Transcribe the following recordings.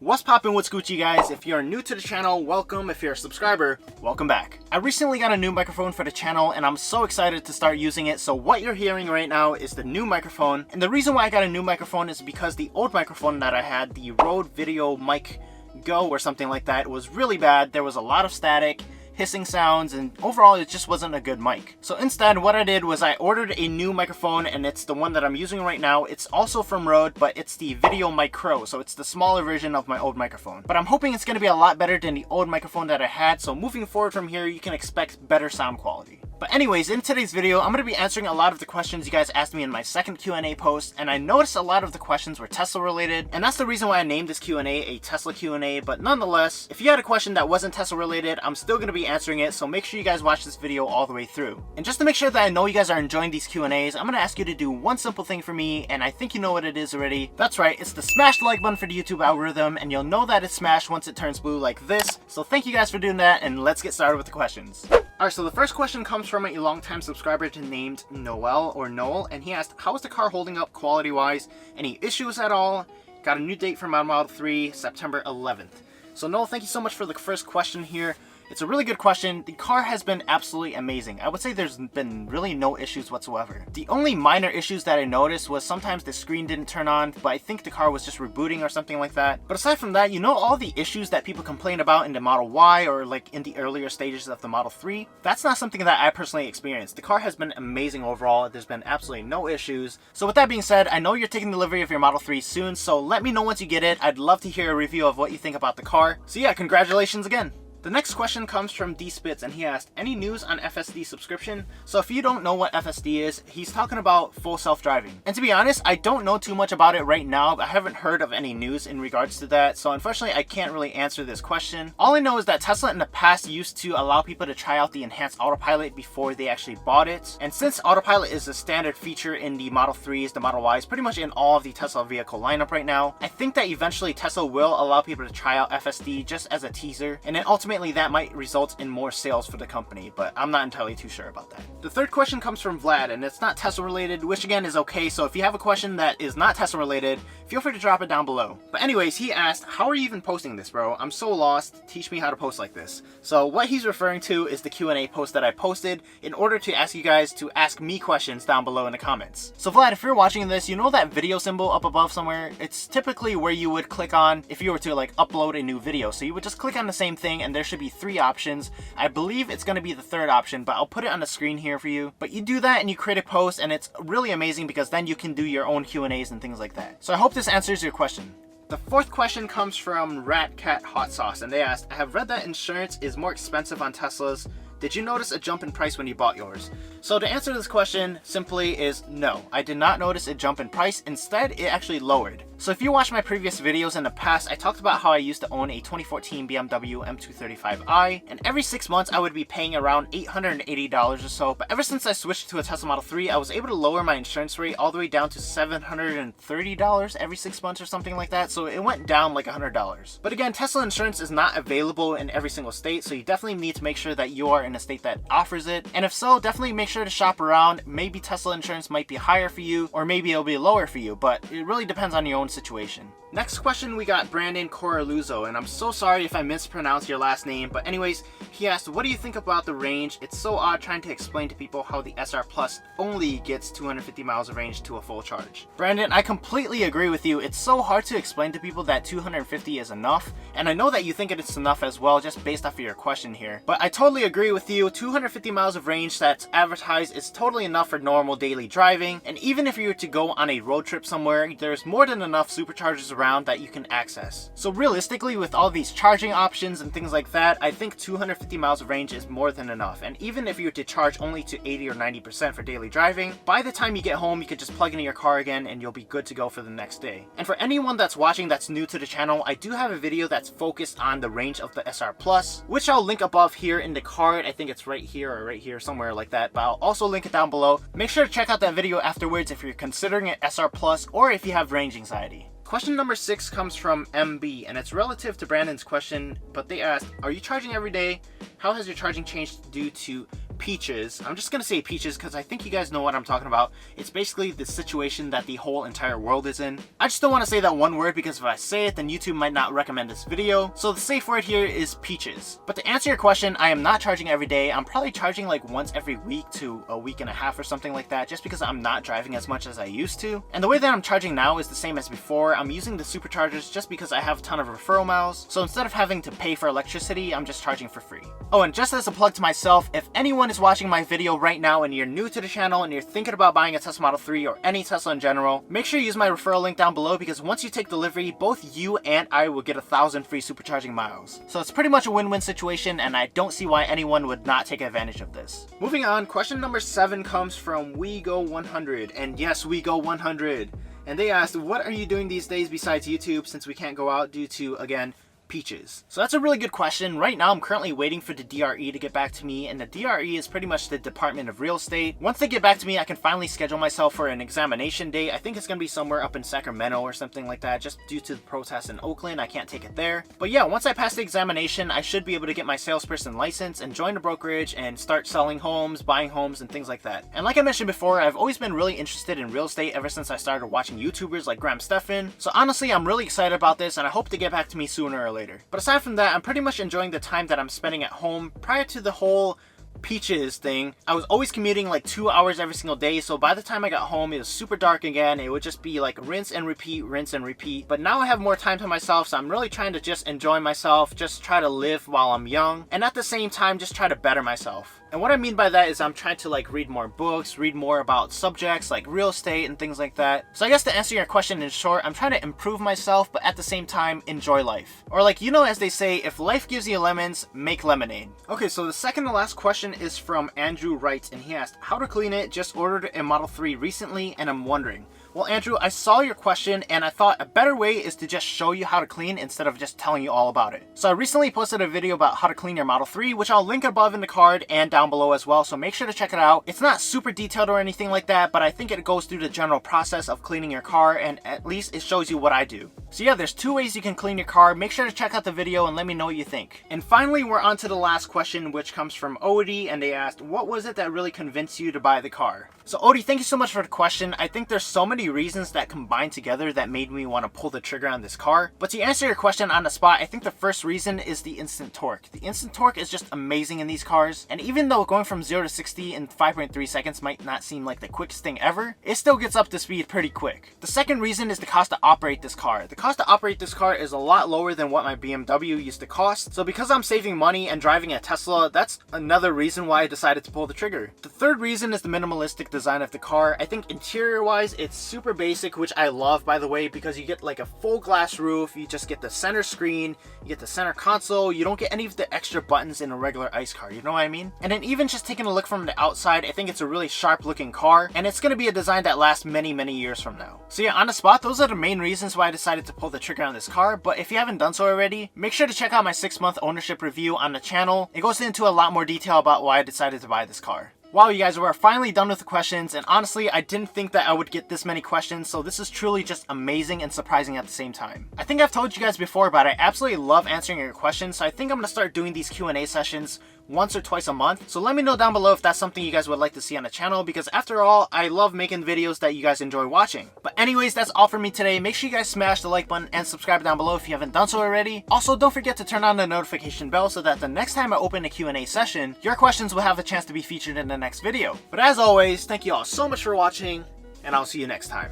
What's poppin' with Gucci, guys? If you're new to the channel, welcome. If you're a subscriber, welcome back. I recently got a new microphone for the channel and I'm so excited to start using it. So what you're hearing right now is the new microphone. And the reason why I got a new microphone is because the old microphone that I had, the Rode Video Mic Go or something like that, was really bad. There was a lot of static, hissing sounds, and overall it just wasn't a good mic. So instead what I did was I ordered a new microphone, and it's the one that I'm using right now. It's also from Rode, but it's the Video Micro, so it's the smaller version of my old microphone. But I'm hoping it's going to be a lot better than the old microphone that I had, so moving forward from here you can expect better sound quality. But anyways, in today's video, I'm going to be answering a lot of the questions you guys asked me in my second Q&A post, and I noticed a lot of the questions were Tesla related, and that's the reason why I named this Q&A a Tesla Q&A. But nonetheless, if you had a question that wasn't Tesla related, I'm still going to be answering it, so make sure you guys watch this video all the way through. And just to make sure that I know you guys are enjoying these Q&As, I'm going to ask you to do one simple thing for me, and I think you know what it is already. That's right, it's to smash the like button for the YouTube algorithm, and you'll know that it's smashed once it turns blue like this. So thank you guys for doing that, and let's get started with the questions. Alright, so the first question comes from a longtime subscriber named Noel, and he asked, how is the car holding up quality-wise? Any issues at all? Got a new date for my Model 3, September 11th. So Noel, thank you so much for the first question here. It's a really good question. The car has been absolutely amazing. I would say there's been really no issues whatsoever. The only minor issues that I noticed was sometimes the screen didn't turn on, but I think the car was just rebooting or something like that. But aside from that, you know, all the issues that people complain about in the Model Y or like in the earlier stages of the Model 3, that's not something that I personally experienced. The car has been amazing overall. There's been absolutely no issues. So with that being said, I know you're taking delivery of your Model 3 soon, so let me know once you get it. I'd love to hear a review of what you think about the car. So yeah, congratulations again. The next question comes from D Spitz, and he asked, any news on FSD subscription? So if you don't know what FSD is, he's talking about full self-driving. And to be honest, I don't know too much about it right now. I haven't heard of any news in regards to that, so unfortunately I can't really answer this question. All I know is that Tesla in the past used to allow people to try out the enhanced autopilot before they actually bought it. And since autopilot is a standard feature in the Model 3s, the Model Ys, pretty much in all of the Tesla vehicle lineup right now, I think that eventually Tesla will allow people to try out FSD just as a teaser, and then ultimately that might result in more sales for the company, but I'm not entirely too sure about that. The third question comes from Vlad, and it's not Tesla related, which again is okay, so if you have a question that is not Tesla related, feel free to drop it down below. But anyways, he asked, how are you even posting this, bro? I'm so lost, teach me how to post like this. So what he's referring to is the Q&A post that I posted in order to ask you guys to ask me questions down below in the comments. So Vlad, if you're watching this, you know that video symbol up above somewhere? It's typically where you would click on if you were to like upload a new video. So you would just click on the same thing and there should be 3 options. I believe it's going to be the third option, but I'll put it on the screen here for you. But you do that and you create a post, and it's really amazing because then you can do your own Q&As and things like that. So I hope this answers your question. The fourth question comes from Rat Cat Hot Sauce, and they asked, I have read that insurance is more expensive on Teslas. Did you notice a jump in price when you bought yours? So to answer this question simply is no, I did not notice a jump in price. Instead, it actually lowered. So if you watch my previous videos in the past, I talked about how I used to own a 2014 BMW M235i, and every 6 months I would be paying around $880 or so. But ever since I switched to a Tesla Model 3, I was able to lower my insurance rate all the way down to $730 every 6 months or something like that. So it went down like $100. But again, Tesla insurance is not available in every single state, so you definitely need to make sure that you are in a state that offers it. And if so, definitely make sure to shop around. Maybe Tesla insurance might be higher for you, or maybe it'll be lower for you, but it really depends on your own situation. Next question, we got Brandon Coraluzzo, and I'm so sorry if I mispronounced your last name, but anyways, he asked, what do you think about the range? It's so odd trying to explain to people how the SR Plus only gets 250 miles of range to a full charge. Brandon, I completely agree with you. It's so hard to explain to people that 250 is enough, and I know that you think it's enough as well, just based off of your question here. But I totally agree with you. 250 miles of range that's advertised is totally enough for normal daily driving, and even if you were to go on a road trip somewhere, there's more than enough superchargers around that you can access. So realistically, with all these charging options and things like that, I think 250 miles of range is more than enough. And even if you were to charge only to 80 or 90% for daily driving, by the time you get home, you could just plug into your car again and you'll be good to go for the next day. And for anyone that's watching that's new to the channel, I do have a video that's focused on the range of the SR Plus, which I'll link above here in the card. I think it's right here or right here, somewhere like that, but I'll also link it down below. Make sure to check out that video afterwards if you're considering an SR Plus or if you have range anxiety. Question number 6 comes from MB, and it's relative to Brandon's question, but they asked, are you charging every day? How has your charging changed due to Peaches. I'm just gonna say Peaches because I think you guys know what I'm talking about. It's basically the situation that the whole entire world is in. I just don't want to say that one word because if I say it, then YouTube might not recommend this video. So the safe word here is Peaches. But to answer your question, I am not charging every day. I'm probably charging like once every week to a week and a half or something like that, just because I'm not driving as much as I used to. And the way that I'm charging now is the same as before. I'm using the superchargers just because I have a ton of referral miles. So instead of having to pay for electricity, I'm just charging for free. Oh, and just as a plug to myself, if anyone is watching my video right now and you're new to the channel and you're thinking about buying a Tesla Model 3 or any Tesla in general, make sure you use my referral link down below because once you take delivery, both you and I will get 1,000 free supercharging miles. So it's pretty much a win-win situation and I don't see why anyone would not take advantage of this. Moving on, question number 7 comes from WeGo100, and yes, WeGo100. And they asked, what are you doing these days besides YouTube since we can't go out due to, again, Peaches? So that's a really good question. Right now I'm currently waiting for the DRE to get back to me, and the DRE is pretty much the Department of Real Estate. Once they get back to me, I can finally schedule myself for an examination date. I think it's going to be somewhere up in Sacramento or something like that. Just due to the protests in Oakland, I can't take it there. But yeah, once I pass the examination, I should be able to get my salesperson license and join the brokerage and start selling homes, buying homes, and things like that. And like I mentioned before, I've always been really interested in real estate ever since I started watching YouTubers like Graham Stephan. So honestly, I'm really excited about this and I hope to get back to me sooner or later. But aside from that, I'm pretty much enjoying the time that I'm spending at home. Prior to the whole Peaches thing, I was always commuting like 2 hours every single day, so by the time I got home it was super dark again. It would just be like rinse and repeat, rinse and repeat. But now I have more time to myself, so I'm really trying to just enjoy myself, just try to live while I'm young, and at the same time just try to better myself. And what I mean by that is I'm trying to like read more books, read more about subjects like real estate and things like that. So I guess to answer your question in short, I'm trying to improve myself, but at the same time enjoy life. Or like, you know, as they say, if life gives you lemons, make lemonade. Okay, so the second to last question is from Andrew Wright, and he asked, how to clean it? Just ordered a Model 3 recently and I'm wondering. Well, Andrew, I saw your question and I thought a better way is to just show you how to clean instead of just telling you all about it. So I recently posted a video about how to clean your Model 3, which I'll link above in the card and down below as well, so make sure to check it out. It's not super detailed or anything like that, but I think it goes through the general process of cleaning your car, and at least it shows you what I do. So yeah, there's 2 ways you can clean your car. Make sure to check out the video and let me know what you think. And finally, we're on to the last question, which comes from Odie, and they asked, what was it that really convinced you to buy the car? So Odie, thank you so much for the question. I think there's so many reasons that combined together that made me want to pull the trigger on this car. But to answer your question on the spot, I think the first reason is the instant torque. The instant torque is just amazing in these cars. And even though going from 0 to 60 in 5.3 seconds might not seem like the quickest thing ever, it still gets up to speed pretty quick. The second reason is the cost to operate this car. The cost to operate this car is a lot lower than what my BMW used to cost. So because I'm saving money and driving a Tesla, that's another reason why I decided to pull the trigger. The third reason is the minimalistic design of the car. I think interior wise, it's super basic, which I love, by the way, because you get like a full glass roof, you just get the center screen, you get the center console, you don't get any of the extra buttons in a regular ICE car, you know what I mean? And then even just taking a look from the outside, I think it's a really sharp looking car, and it's going to be a design that lasts many, many years from now. So yeah, on the spot, those are the main reasons why I decided to pull the trigger on this car, but if you haven't done so already, make sure to check out my 6-month ownership review on the channel. It goes into a lot more detail about why I decided to buy this car. Wow, you guys, we're finally done with the questions, and honestly, I didn't think that I would get this many questions, so this is truly just amazing and surprising at the same time. I think I've told you guys before, but I absolutely love answering your questions, so I think I'm going to start doing these Q&A sessions once or twice a month. So let me know down below if that's something you guys would like to see on the channel, because after all, I love making videos that you guys enjoy watching. But anyways, that's all for me today. Make sure you guys smash the like button and subscribe down below if you haven't done so already. Also, don't forget to turn on the notification bell so that the next time I open a Q&A session, your questions will have a chance to be featured in the next video. But as always, thank you all so much for watching, and I'll see you next time.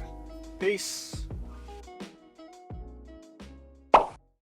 Peace.